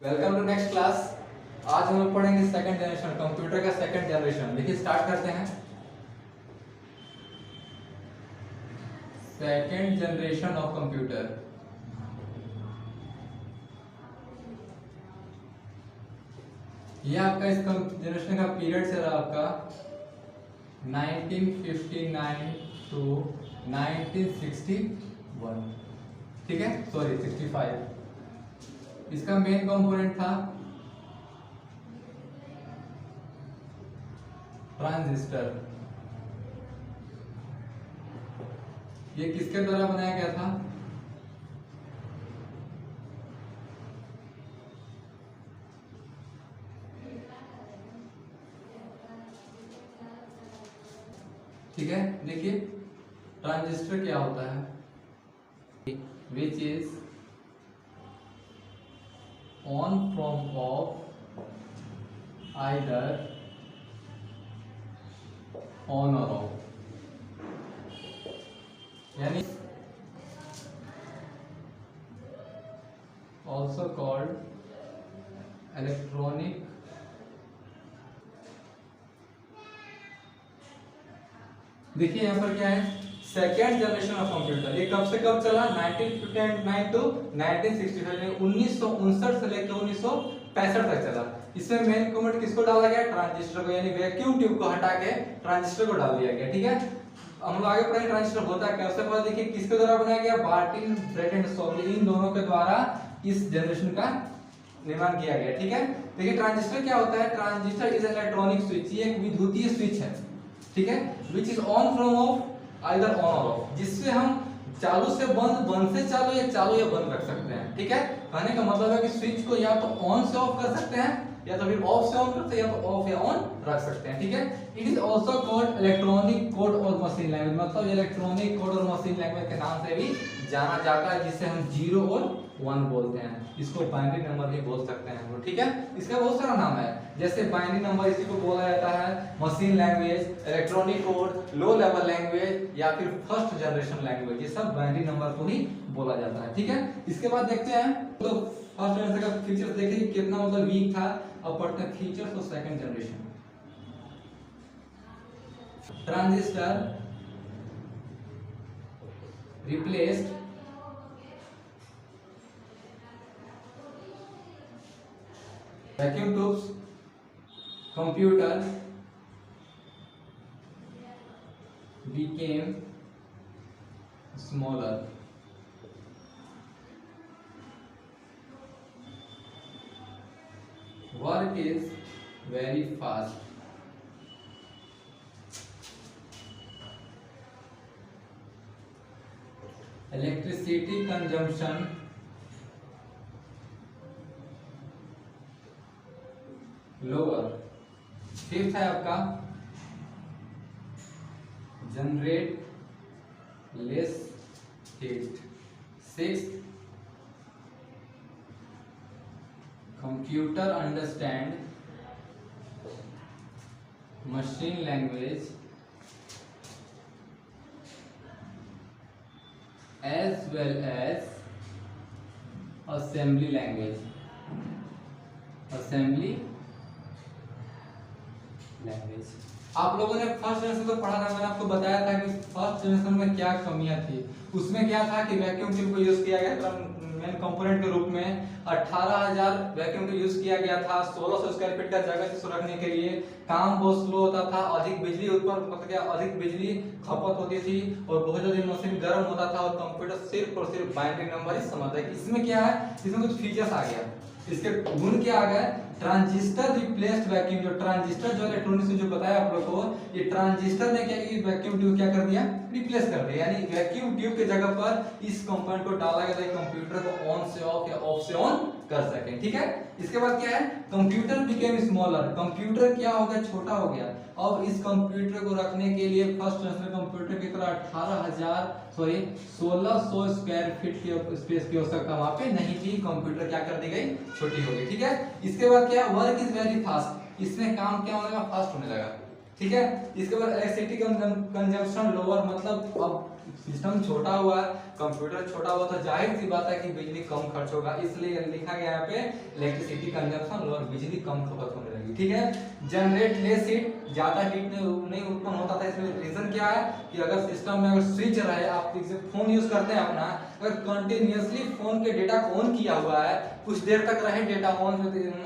Welcome to next class. आज हम लोग पढ़ेंगे सेकंड जनरेशन कंप्यूटर का सेकंड जनरेशन। देखिए स्टार्ट करते हैं। Second generation of computer. ये आपका इस जनरेशन का पीरियड चल रहा आपका 1959 टू 1961, ठीक है, सॉरी 65। इसका मेन कंपोनेंट था ट्रांजिस्टर। ये किसके द्वारा बनाया गया था? ठीक है, देखिए ट्रांजिस्टर क्या होता है, which is on from off either on or off, यानी also called electronic देखिए यहाँ पर क्या है, सेकेंड जनरेशन ऑफ कंप्यूटर। ये कब से कब चला? 1959 टू 1965, 1959 से लेकर 1965 तक चला। इसमें मेन कंपोनेंट किसको डाला गया? ट्रांजिस्टर को, यानी वैक्यूम ट्यूब को हटा के ट्रांजिस्टर को डाल दिया गया। ठीक है, हम लोग आगे पढ़ेंगे ट्रांजिस्टर होता क्या। उससे पहले देखिए किसके द्वारा बनाया गया? बार्टिन, ब्रेट एंड शॉवली, इन दोनों के द्वारा इस जनरेशन का निर्माण किया गया। ठीक है, देखिए ट्रांजिस्टर क्या होता है? ट्रांजिस्टर इज इलेक्ट्रॉनिक स्विच, ये एक विद्युतीय स्विच है, ठीक है, which is on from of either on और ऑफ, जिससे हम चालू से बंद, बंद से चालू या बंद रख सकते हैं। ठीक है, कहने का मतलब है कि स्विच को या तो ऑन से ऑफ कर सकते हैं, या तो फिर ऑफ से ऑन करते हैं, या तो ऑफ या ऑन रख सकते हैं। ठीक है, it is also called electronic code और मशीन लैंग्वेज, मतलब इलेक्ट्रॉनिक कोड और मशीन लैंग्वेज के नाम से भी जाना जाता है, जिसे हम 0 और 1 बोलते हैं। इसको बाइनरी नंबर भी बोल सकते हैं हम लोग। ठीक है, इसका बहुत सारा नाम है, जैसे बाइनरी नंबर इसी को बोला जाता है, machine language, electronic code, low level language, या फिर फर्स्ट जनरेशन लैंग्वेज, ये सब बाइनरी नंबर को ही बोला जाता है। ठीक है, इसके बाद देखते हैं तो फर्स्ट जनरेशन का फीचर्स देखिए कितना मतलब वीक था। अब पढ़ते हैं features of second generation. Transistor replaced vacuum tubes. Computer became smaller. Work is very fast. Electricity consumption lower. Fifth है आपका generate less heat. Sixth, computer understand machine language as well as assembly language. assembly language आप लोगों ने first generation तो पढ़ा था, मैंने आपको बताया था कि फर्स्ट जनरेशन में क्या कमियां थी। उसमें क्या था कि वैक्यूम ट्यूब को यूज किया गया था मेन कंपोनेंट के रूप में। 18,000 वैक्यूम ट्यूब यूज किया गया था 1600 स्क्वायर फीट का जगह से रखने के लिए। काम बहुत स्लो होता था, अधिक बिजली उत्पन्न होता था, अधिक बिजली खपत होती थी, और बहुत जल्दी मशीन गर्म होता था, और कंप्यूटर सिर्फ और सिर्फ बाइनरी नंबर ही समझता है। इसमें क्या है, इसमें कुछ फीचर्स आ गया, इसके गुण क्या आ गए? Transistor replaced vacuum. जो ट्रांजिस्टर जो इलेक्ट्रॉनिक्स जो बताया आप लोग को, ये ट्रांजिस्टर ने क्या किया? वैक्यूम ट्यूब क्या कर दिया? रिप्लेस कर दिया, यानी वैक्यूम ट्यूब की जगह पर इस कंपोनेंट को डाला गया ताकि कंप्यूटर को ऑन से ऑफ या ऑफ से ऑन कर सके। ठीक है, इसके बाद क्या है? Computer became smaller. कंप्यूटर क्या हो गया? छोटा हो गया। अब इस कंप्यूटर को रखने के लिए फर्स्ट जनरेशन कंप्यूटर की तरह 1600 स्क्वायर फीट की स्पेस की आवश्यकता वहां पे नहीं थी। कंप्यूटर क्या कर दी गई? छोटी हो गई। ठीक है, इसके बाद क्या? Work is very fast. इसमें काम क्या होने लगा? फास्ट होने लगा। ठीक है। इसके बाद इलेक्ट्रिसिटी कंजम्पशन लोअर, मतलब अब सिस्टम छोटा हुआ है, कंप्यूटर छोटा हुआ, तो जाहिर सी बात है कि बिजली कम खर्च होगा, इसलिए लिखा गया यहाँ पे इलेक्ट्रिसिटी कंजम्पशन लोअर, बिजली कम खपत होने लगी। ठीक है। जनरेट लेस हीट, ज्यादा हीट नहीं उत्पन्न होता था। इसमें रीजन क्या है कि अगर सिस्टम में अगर स्विच रहे, आप फोन यूज करते हैं अपना, अगर कंटिन्यूअसली फोन के डेटा को ऑन किया हुआ है, कुछ देर तक रहे डेटा ऑन,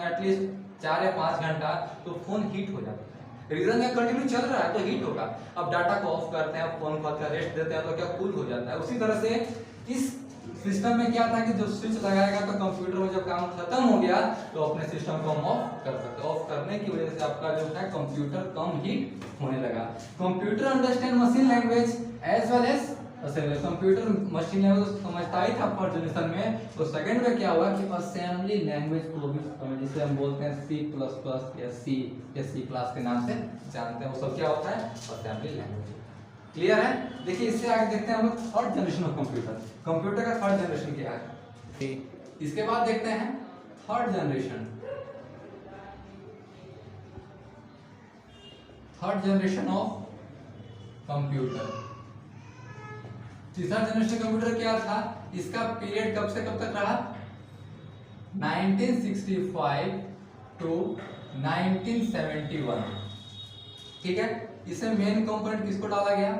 एटलीस्ट 4 या 5 घंटा, तो फोन हीट हो जाता है। रीजन है कंटिन्यू चल रहा है तो हीट होगा। अब डाटा को ऑफ करते हैं, फोन को रेस्ट देते हैं, तो क्या कूल हो जाता है। उसी तरह से इस सिस्टम में क्या था कि जो स्विच लगाएगा तो कंप्यूटर में जब काम खत्म हो गया तो अपने सिस्टम को हम ऑफ कर सकते हैं। ऑफ करने की वजह से आपका जो है कंप्यूटर कम हीट होने लगा। Computer understand machine language as well as assembly. Computer machine language समझता ही था फर्स्ट जनरेशन में, तो सेकंड में क्या हुआ कि असेंबली लैंग्वेज को भी, जिसे हम बोलते हैं C++ या C क्लास के नाम से जानते हैं, वो सब क्या होता है, असेंबली लैंग्वेज। क्लियर है। देखिए इससे आगे देखते हैं हम लोग third generation of computer. Computer का थर्ड जनरेशन क्या है, इसके बाद देखते हैं third generation. Third generation of computer. तीसरा जनरेशन कंप्यूटर क्या था, इसका पीरियड कब से कब तक रहा, 1965 टू 1971। ठीक है। इसमें मेन कंपोनेंट किसको डाला गया,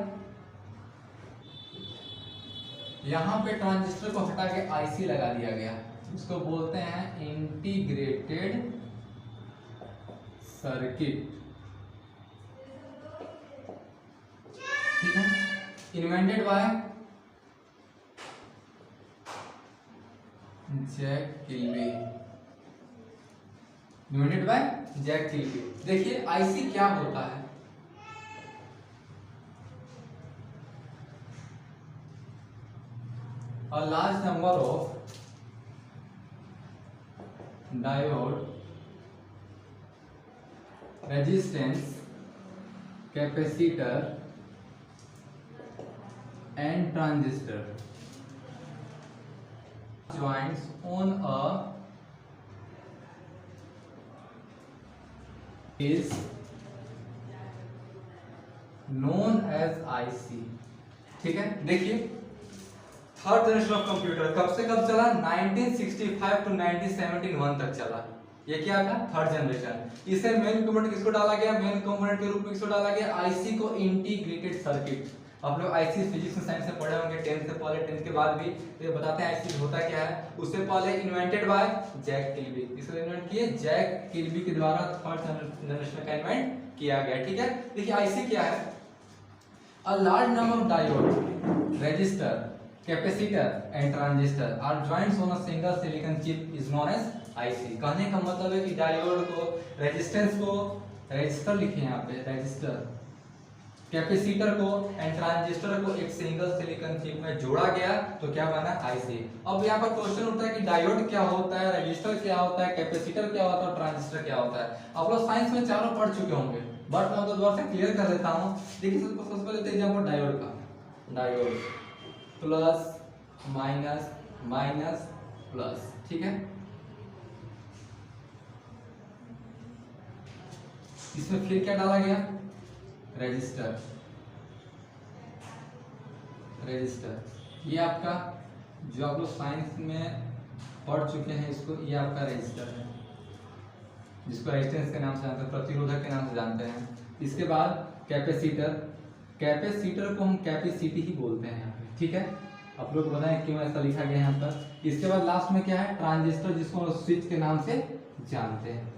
यहां पे ट्रांजिस्टर को हटा के आईसी लगा दिया गया, इसको बोलते हैं इंटीग्रेटेड सर्किट। ठीक है। Invented by Jack Kilby. Invented by Jack Kilby. देखिए आईसी क्या होता है, a large number of diode, resistance, capacitor and transistor joints on a is known as IC। ठीक है। देखिए थर्ड जनरेशन ऑफ कंप्यूटर कब से कब चला, 1965 टू 1971 तक चला। ये क्या था, थर्ड जनरेशन। इसे मेन कंपोनेंट किसको डाला गया, मेन कंपोनेंट के रूप में किसको डाला गया, आईसी को, इंटीग्रेटेड सर्किट। आप लोग आईसी फिजिक्स में साइंस में पढ़े होंगे 10th से पहले, 10th के बाद भी, तो ये बताते हैं आईसी होता क्या है। उससे पहले इन्वेंटेड बाय जैक किल्बी, इसको इन्वेंट किए जैक किल्बी के द्वारा, थर्ड जनरेशन का इन्वेंट किया गया। ठीक है। देखिए आईसी क्या है, a large number of diode, resistor, capacitor and transistor are joints on a single silicon chip is known as IC. कहने का मतलब है कि डायोड को, रेजिस्टेंस को, रजिस्टर लिखे यहाँ पे, रजिस्टर, कैपेसिटर को एंड ट्रांजिस्टर को एक सिंगल सिलिकॉन चिप में जोड़ा गया तो क्या बना, आईसी। अब यहाँ पर क्वेश्चन उठता है कि डायोड क्या होता है, रजिस्टर क्या होता है, कैपेसिटर क्या होता है, ट्रांजिस्टर क्या होता है। आप लोग साइंस में चारों पढ़ चुके होंगे, बट मैं तो दोबारा से क्लियर कर देता हूँ। देखिए सबसे पहले एग्जांपल डायोड का, diode plus minus minus plus. ठीक है। इसमें फिर क्या डाला गया, रजिस्टर, रजिस्टर। ये आपका जो आप लोग साइंस में पढ़ चुके हैं, इसको, ये आपका रजिस्टर है, जिसको रेजिस्टेंस के नाम से जानते हैं, प्रतिरोधक के नाम से जानते हैं। इसके बाद कैपेसिटर, कैपेसिटर को हम कैपेसिटी ही बोलते हैं यहाँ पे। ठीक है। आप लोग बताएं क्यों ऐसा लिखा गया यहाँ पर। इसके बाद लास्ट में क्या है, ट्रांजिस्टर, जिसको हम स्विच के नाम से जानते हैं।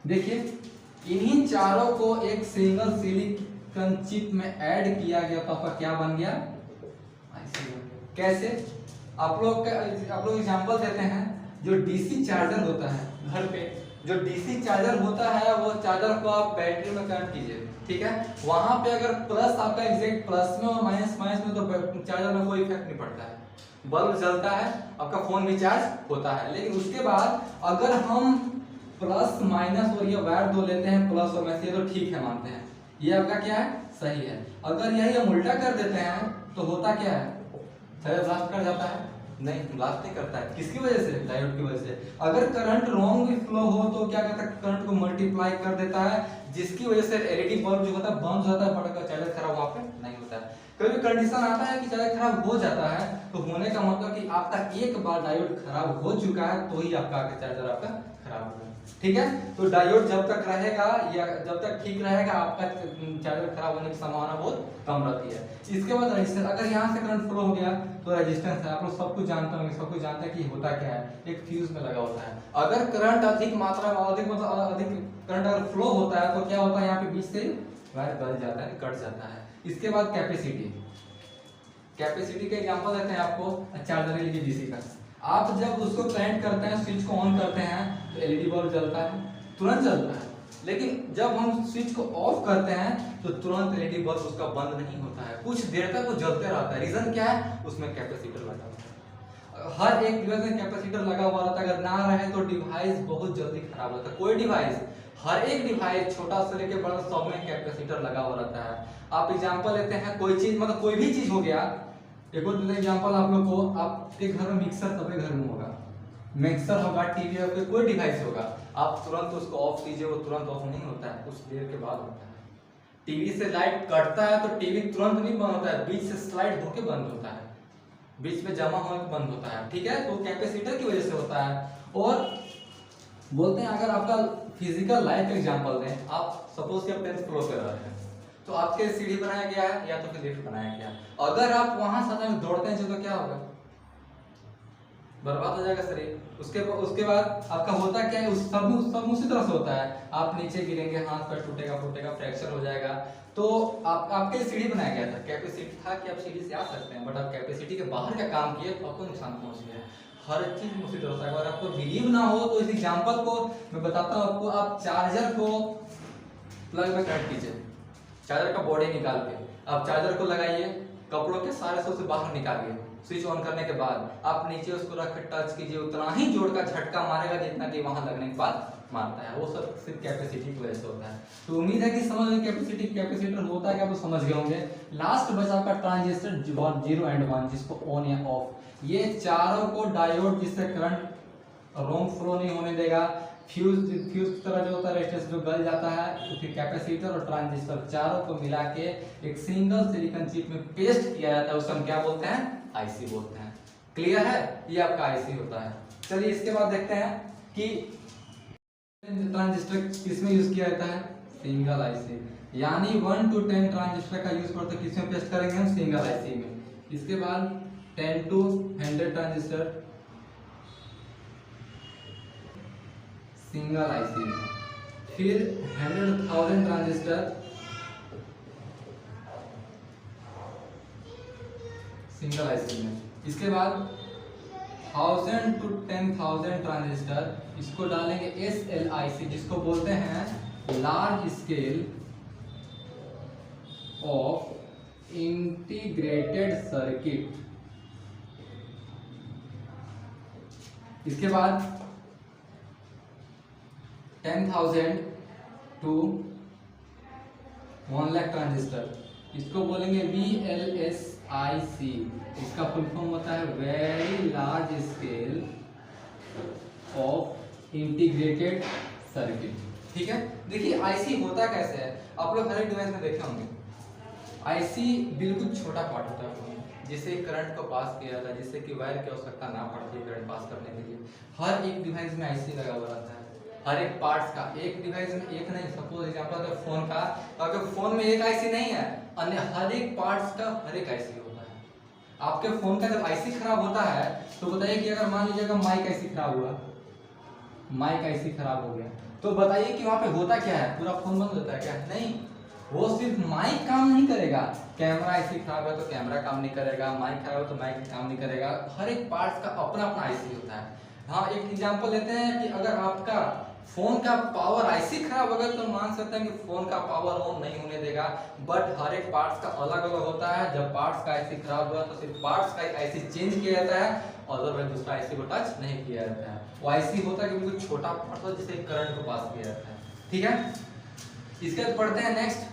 देखिए इन्हीं चारों को एक सिंगल सिलिकॉन चिप में ऐड किया गया तो आपका क्या बन गया, आईसी बन गया। कैसे, आप लोग एग्जांपल देते हैं, जो डीसी चार्जर होता है घर पे, जो डीसी चार्जर होता है वो चार्जर को आप बैटरी में कनेक्ट कीजिए। ठीक है। वहां पे अगर प्लस आपका एग्जैक्ट प्लस में और माइनस माइनस में, तो चार्जर में कोई इफेक्ट नहीं पड़ता है, बल्ब जलता है, आपका फोन भी चार्ज होता है। लेकिन उसके बाद अगर हम प्लस माइनस और ये वायर दो लेते हैं, प्लस और माइनस, ये तो ठीक है मानते हैं, ये आपका क्या है, सही है। अगर यही हम उल्टा कर देते हैं तो होता क्या है, चार्जर ब्लास्ट कर जाता है। नहीं, ब्लास्ट नहीं करता है। किसकी वजह से? डायोड की वजह से। अगर करंट रॉन्ग भी फ्लो हो तो क्या करता है, करंट को मल्टीप्लाई कर देता है, जिसकी वजह से एलईडी बल्ब जो होता है बंद हो जाता है, बट चार्जर खराब वहां पे नहीं होता है। कभी कंडीशन आता है कि चार्जर खराब हो जाता है, तो होने का मतलब कि आपका एक बार डायोड खराब हो चुका है तो ही आपका चार्जर आपका खराब होगा। ठीक है, तो डायोड जब तक रहेगा या जब तक ठीक रहेगा आपका चार्जर खराब होने की संभावना बहुत कम रहती है। इसके बाद रेजिस्टेंस, अगर यहाँ से करंट फ्लो हो गया तो रेजिस्टेंस है, आप लोग सब कुछ जानते होंगे, सब कुछ जानते हैं कि होता क्या है, एक फ्यूज में लगा होता है। अगर करंट अधिक मात्रा में अधिक करंट अगर फ्लो होता है तो क्या होता है, यहाँ पे बीच से वायर गल जाता है, कट जाता है। इसके बाद कैपेसिटी, कैपेसिटी का एग्जांपल देते हैं आपको, चार्जर लीजिए डीसी का। आप जब उसको करंट करते हैं, स्विच को ऑन करते हैं तो एलईडी बल्ब जलता है, तुरंत जलता है। लेकिन जब हम स्विच को ऑफ करते हैं तो तुरंत एलईडी बल्ब उसका बंद नहीं होता है, कुछ देर तक वो जलते रहता है। रीजन क्या है? उसमें कैपेसिटर लगा हुआ है। हर एक डिवाइस में कैपेसिटर लगा हुआ रहता है, अगर ना रहे तो डिवाइस बहुत जल्दी खराब होता है। कोई डिवाइस, हर एक डिवाइस छोटा से लेकर बड़ा सब में कैपेसिटर लगा हुआ रहता है। आप एग्जांपल लेते हैं, कोई चीज मतलब कोई भी चीज हो गया, एक और एग्जांपल आप लोग को, आपके घर में मिक्सर सबके घर में होगा, मिक्सर होगा, टीवी होगा, कोई डिवाइस होगा, आप तुरंत उसको ऑफ कीजिए, वो तुरंत ऑफ नहीं होता है, कुछ देर के बाद होता है। टीवी से लाइट कटता है तो टीवी तुरंत नहीं बंद होता है, बीच से स्लाइड होकर बंद होता है, बीच में जमा होकर बंद होता है। ठीक है, तो कैपेसिटर की वजह से होता है। और बोलते हैं अगर आपका फिजिकल लाइफ का एग्जांपल दें, आप सपोज कि आप 10th फ्लोर पे रह रहे हैं, तो आपके सीढ़ी बनाया गया है या तो फिर लिफ्ट बनाया गया है, अगर आप वहां सदा में दौड़ते हैं तो क्या होगा? बर्बाद हो जाएगा शरीर। उसके बाद आपका होता क्या है, सब उसी तरह से होता है, आप नीचे गिरेंगे, हाथ पैर टूटेगा फूटेगा, फ्रैक्चर हो जाएगा। तो आपके लिए सीढ़ी बनाया गया था, कैपेसिटी था कि आप सीढ़ी से आ सकते हैं, बट आप कैपेसिटी के बाहर का काम किए तो आपको नुकसान पहुंच गया। हर चीज उसी तरह से। अगर आपको बिलीव ना हो तो इस एग्जांपल को मैं बताता हूँ आपको। आप चार्जर को प्लग में कनेक्ट कीजिए, चार्जर का बॉडी निकाल के आप चार्जर को लगाइए, कपड़ों के सारे सोर्स बाहर निकालिए, स्विच ऑन करने के बाद आप नीचे उसको रख टच कीजिए, उतना ही जोर का झटका मारेगा जितना कि वहां लगने के बाद मारता है। वो सब सिर्फ कैपेसिटी की वजह से होता है। तो उम्मीद है कि समझ में कैपेसिटी, कैपेसिटर होता है क्या आप समझ गए होंगे। लास्ट बचा आपका ट्रांजिस्टर 0 एंड 1, जिसको ऑन या ऑफ, ये चारों को डायोड जिससे करंट रॉन्ग फ्लो नहीं होने देगा, फ्यूज की तरह जो होता है रेजिस्टेंस जो गल जाता है, तो फिर कैपेसिटर और ट्रांजिस्टर चारों को मिला के एक सिंगल सिलिकॉन चिप में पेस्ट किया जाता है, उसको हम क्या बोलते हैं? आईसी बोलते हैं। क्लियर है? ये आपका आईसी होता है। चलिए इसके बाद देखते हैं कि ट्रांजिस्टर किसमें यूज किया जाता है? सिंगल आईसी, यानी 1 to 10 ट्रांजिस्टर का यूज करते हैं, किसमें पेस्ट करेंगे हम? सिंगल आईसी में। इसके बाद 10 to 100 ट्रांजिस्टर सिंगल आईसी में, फिर 100,000 ट्रांजिस्टर सिंगल आईसी में। इसके बाद 1000 to 10,000 ट्रांजिस्टर, इसको डालेंगे SLIC, जिसको बोलते हैं large scale of integrated circuit. इसके बाद 10,000 to 1 लाख ट्रांजिस्टर, इसको बोलेंगे VLSIC, इसका फुल फॉर्म होता है very large scale of integrated circuit. ठीक है, देखिए आईसी होता कैसे है, आप लोग हर एक डिवाइस में देखे होंगे। आईसी बिल्कुल छोटा पार्ट होता है जिसे करंट को पास किया जाता है, जिससे कि वायर की आवश्यकता ना पड़ती है करंट पास करने के लिए। हर एक डिवाइस में आईसी लगा हुआ रहता है, हर एक पार्ट्स का। एक डिवाइस में एक नहीं, सपोज एग्जांपल अगर फोन का, अगर फोन में एक आईसी नहीं है, अन्य हर एक पार्ट्स का हर एक आईसी होता है। आपके फोन का जब आईसी खराब होता है तो बताइए कि अगर मान लीजिए माइक आईसी खराब हुआ, माइक आईसी खराब हो गया, तो बताइए कि वहां पे होता क्या है? पूरा फोन बंद होता है क्या? नहीं, वो सिर्फ माइक काम नहीं करेगा। कैमरा आईसी खराब है तो कैमरा काम नहीं करेगा, माइक खराब है तो माइक काम नहीं करेगा। हर एक पार्ट्स का अपना अपना आईसी होता है। हाँ, एक एग्जांपल लेते हैं कि अगर आपका फोन का पावर आईसी खराब होगा तो मान सकते हैं कि फोन का पावर ऑन नहीं होने देगा, बट हर एक पार्ट्स का अलग अलग होता है। जब पार्ट्स का आईसी खराब हुआ तो सिर्फ पार्ट्स का आईसी चेंज किया जाता है, अदरवाइज दूसरा आईसी को टच नहीं किया जाता है। वो आईसी होता है कि बिल्कुल छोटा पार्ट होता है जिससे करंट को पास किया जाता है। ठीक है, इसके बाद पढ़ते हैं next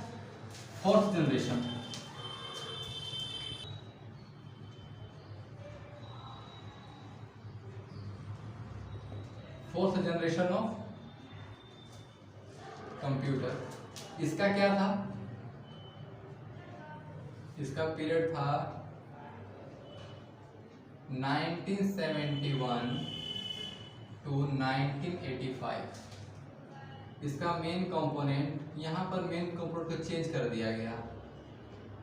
4th generation. Generation of computer. इसका क्या था, इसका पीरियड था 1971 टू 1985। इसका मेन कंपोनेंट, यहाँ पर मेन कंपोनेंट को चेंज कर दिया गया,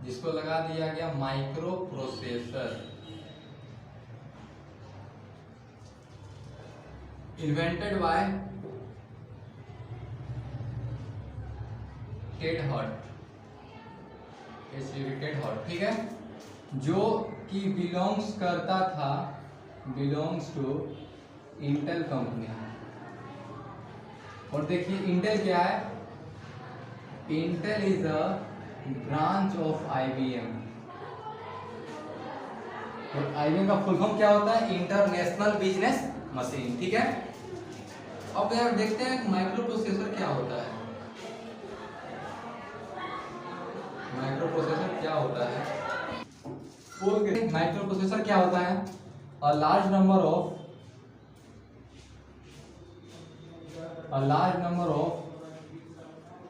जिसको लगा दिया गया micro processor. Invented by Ted hot, Ted hot, ठीक है, जो कि बिलोंग्स करता था, बिलोंग्स टू इंटेल कंपनी। और देखिए इंटेल क्या है, Intel is a branch of IBM. और आईबीएम का फुल फॉर्म क्या होता है, इंटरनेशनल बिजनेस मशीन, ठीक है। अब यार देखते हैं माइक्रो प्रोसेसर क्या होता है। माइक्रो प्रोसेसर क्या होता है, माइक्रो प्रोसेसर क्या होता है, a large number of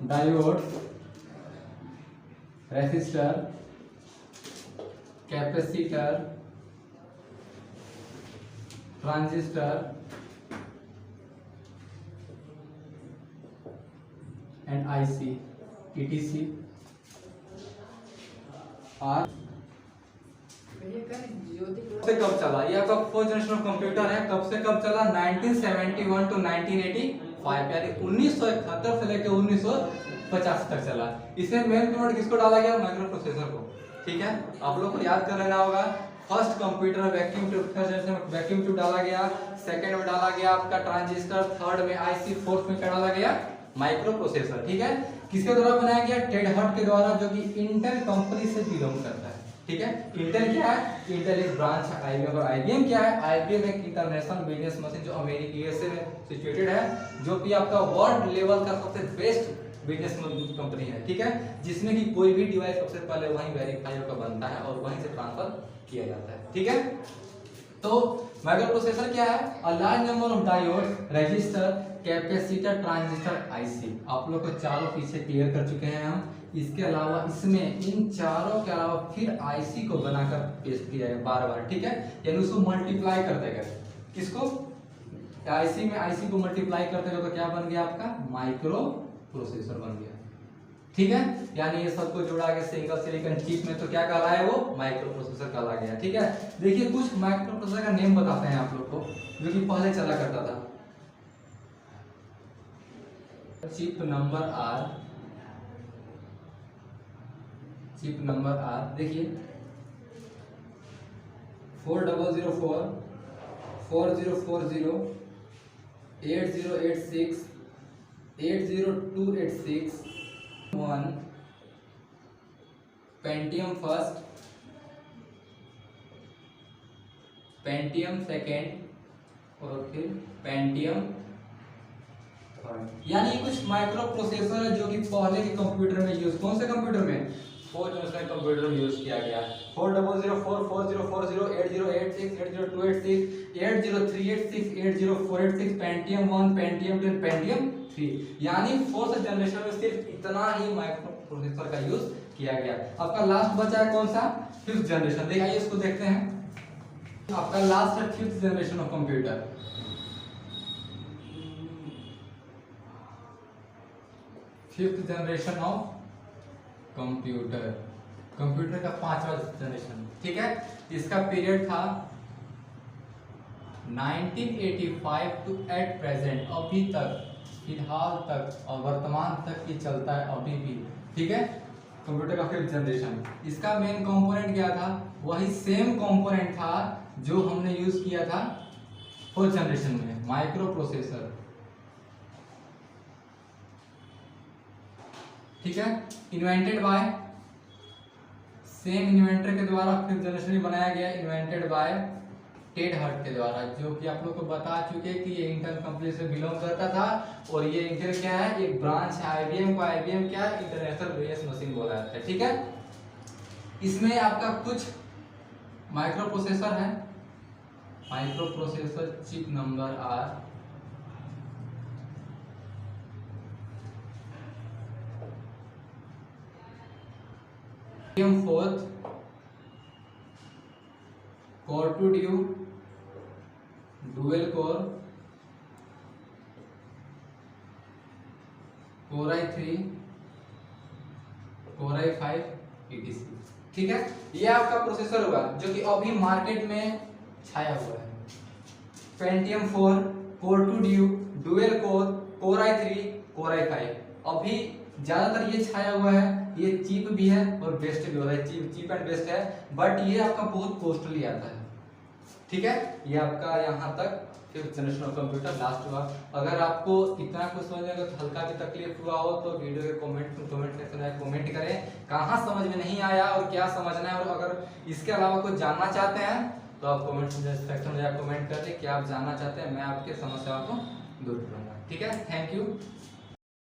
diodes, resistor, capacitor, transistor and IC etc are. से कब चला, ये आपका फोर्थ जनरेशन ऑफ कंप्यूटर है, कब से कब चला, 1971 टू 1985, यानी 1971 से लेकर 1950 तक चला। इसमें मेन कंपोनेंट किसको डाला गया, माइक्रो प्रोसेसर को, ठीक है। आप लोग को याद कर लेना होगा, first computer vacuum tube, first generation में वैक्यूम ट्यूब डाला गया, सेकंड में डाला गया आपका ट्रांजिस्टर, थर्ड में आईसी, फोर्थ में क्या डाला गया, माइक्रो प्रोसेसर, ठीक है। किसके द्वारा बनाया गया, टेड हॉट के द्वारा, जो कि इंटेल कंपनी से बिलोंग करता है, ठीक है। इंटेल क्या है, इंटेल एक ब्रांच है आईबीएम। और आईबीएम क्या है, आईबीएम एक इंटरनेशनल बिजनेस मशीन जो अमेरिका यूएसए में सिचुएटेड है, जो कि आपका वर्ल्ड लेवल का सबसे बेस्ट बिजनेस कंपनी है, ठीक है, जिसमें कि कोई भी डिवाइस सबसे पहले वहीं वेरीफाई होकर बनता है और वहीं से ट्रांसफर किया जाता है, ठीक है। तो माइक्रो प्रोसेसर क्या है, a large number of diode, resistor, capacitor, transistor, IC. आप लोग को चारों पीछे क्लियर कर चुके हैं हम। इसके अलावा इसमें इन चारों के अलावा फिर आईसी को बनाकर पेश किया है बार बार, ठीक है, यानी उसको मल्टीप्लाई करते गए। किसको, आईसी में आईसी को मल्टीप्लाई करते गए तो क्या बन गया आपका, माइक्रो प्रोसेसर बन गया, ठीक है। यानी ये सबको जोड़ा गया सिंगल सिलिकॉन चिप में, तो क्या कहला है वो, माइक्रो प्रोसेसर कहला गया, ठीक है। देखिए कुछ माइक्रो प्रोसेसर का नेम बताते हैं आप लोग को, जो कि पहले चला करता था। Chip number are, chip number are, देखिए 4004, 4040, 8086, 80286, 1 पेंटियम फर्स्ट, पेंटियम सेकेंड और फिर पेंटियम थर्ड। यानी कुछ माइक्रो प्रोसेसर है जो कि पहले के कंप्यूटर में यूज, कौन से कंप्यूटर में, फोर्थ जनरेशन कंप्यूटर में यूज किया गया। 4004, 4040, 8086, 80286, 80386, 80486, पेंटियम 1, पेंटियम 2, पेंटियम 3। यानी फोर्थ जनरेशन में सिर्फ इतना ही माइक्रो प्रोसेसर का यूज किया गया। आपका लास्ट बचा है कौन सा, फिफ्थ जनरेशन। देखिए इसको देखते हैं, आपका लास्ट है fifth generation of computer. Fifth generation of computer, computer का पांचवा जनरेशन, ठीक है। इसका पीरियड था 1985 टू एट प्रेजेंट, अभी तक, फिलहाल तक और वर्तमान तक ये चलता है अभी भी, ठीक है। कंप्यूटर का फिफ्थ जनरेशन, इसका मेन कंपोनेंट क्या था, वही सेम कंपोनेंट था जो हमने यूज किया था फोर्थ जनरेशन में, माइक्रो प्रोसेसर, ठीक है। इन्वेंटेड बाय, सेम इन्वेंटर के द्वारा फिफ्थ जनरेशन में बनाया गया, इन्वेंटेड बाय टेड हॉट के द्वारा, जो कि आप लोग को बता चुके कि ये इंटेल कंपनी से बिलोंग करता था। और ये इंटेल क्या है, एक ब्रांच है आईबीएम को, आईबीएम क्या है, इंटरनेशनल बिजनेस मशीन बोला जाता है, ठीक है। इसमें आपका कुछ माइक्रो प्रोसेसर है, micro processor chip number are, 4 core two duo dual core core i3 core i5 etc। ठीक है, ये आपका प्रोसेसर हुआ जो कि अभी मार्केट में छाया हुआ है। Pentium 4 core two duo dual core core i3 core i5 अभी ज्यादातर ये छाया हुआ है। ये चीप भी है और बेस्ट भी होता है, चीप एंड बेस्ट है, बट ये आपका बहुत कॉस्टली आता है। ठीक है, ये आपका यहाँ तक 5th generation of computer last हुआ। अगर आपको इतना कुछ समझ में अगर हल्का भी तकलीफ हुआ हो तो वीडियो के कमेंट सेक्शन में कमेंट करें कहाँ समझ में नहीं आया और क्या समझना है, और अगर इसके अलावा कुछ जानना चाहते हैं तो आप कमेंट सेक्शन में कमेंट कर दें कि आप जानना चाहते हैं, मैं आपके समस्याओं को दूर करूंगा। ठीक है, थैंक यू।